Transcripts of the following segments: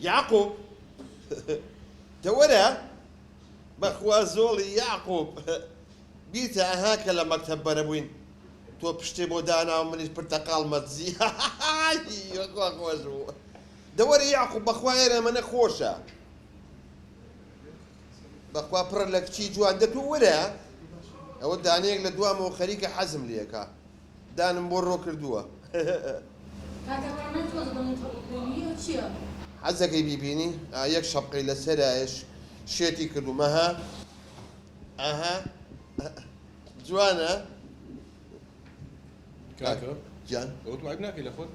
يعقوب تورا بخوا زولي يعقوب بيتا هاكا لما مكتب بربوين تو بشتي بودانا ومنيش برتقال متزي بخوا زو دوري يعقوب بخوا انا من خوشة بخوا بر لك شي جوان دتو ورا او دانيك لدوام وخريكه حزم ليك دان مبرو كردوه حزك بيبيني يك شبقي لسراش شيتي كردو مها اها جوانا كاكا جان اوت معك ناكي لفوت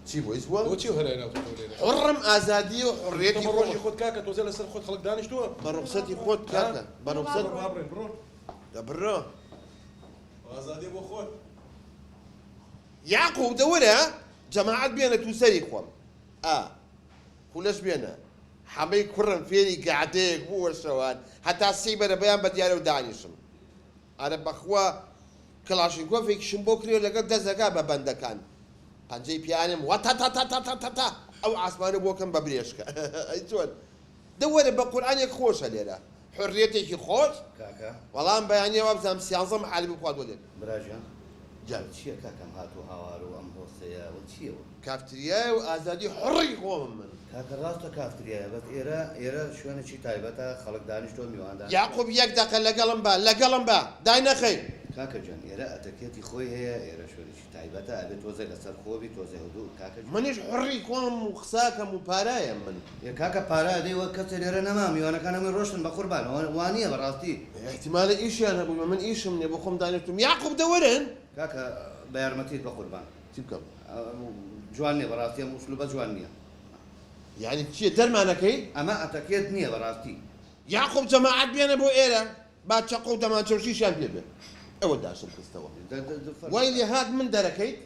شي بو يسوى اوت شو هلا انا حرم ازادي وحريتي روحي خذ كاكا توزل السر خذ خلق دانش تو برخصتي خود كاكا برخصتي برون برون برو ازادي ابو خود يعقوب دورها جماعة بينا توسري خوام كلش بينا حمي كرم فيني قاعدين هو الشوان حتى السيبر بيان بديارو دانيشم انا بخوا كلاشينكوف فيك شمبوكري لقد دزقا ببندكان بانجي بيانم وتا تا تا تا تا تا تا او عسمانو بوكم ببريشكا اي زول دور بقران يك خوش ليرا حريتك خوش كاكا والله بياني وابزام سياسه محل بقواد ولد براجع جان شيء كاكا هاتو هاوارو ام هوسيا وشيء كافتريا وازادي حري قوم من كاكا راستا كافتريا بس ايرا شو انا شي تايبتا خلق دانش تو ميوان دانش يعقوب يك دقه لقلم با داينا خي كاكا جان ايرا اتكيتي خوي هي ايرا شو شي تايبتا ابي توزي لسر خوبي توزي هدوء كاكا جان منيش حري قوم وخساكم وبارايا من يا كاكا بارا دي وكسر ايرا نمامي وانا كان من روشن بقربان وانيه براستي احتمال ايش انا ابو من ايش من ابو خم دانتم يعقوب دورن كاكا بيرمتيت بقربان تبكم جواني براستي مسلوبه جوانيه يعني شيء درمانا كي اما اتكيت نيه براستي يعقوب جماعة بينا ابو ايرا بعد شقو دمان تشوشي شان بيبه اول داش القصه ويلي هاد من دركيت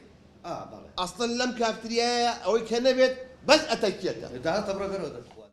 بله اصلا لم كافتريا او كنبت بس اتكيتها ده تبرك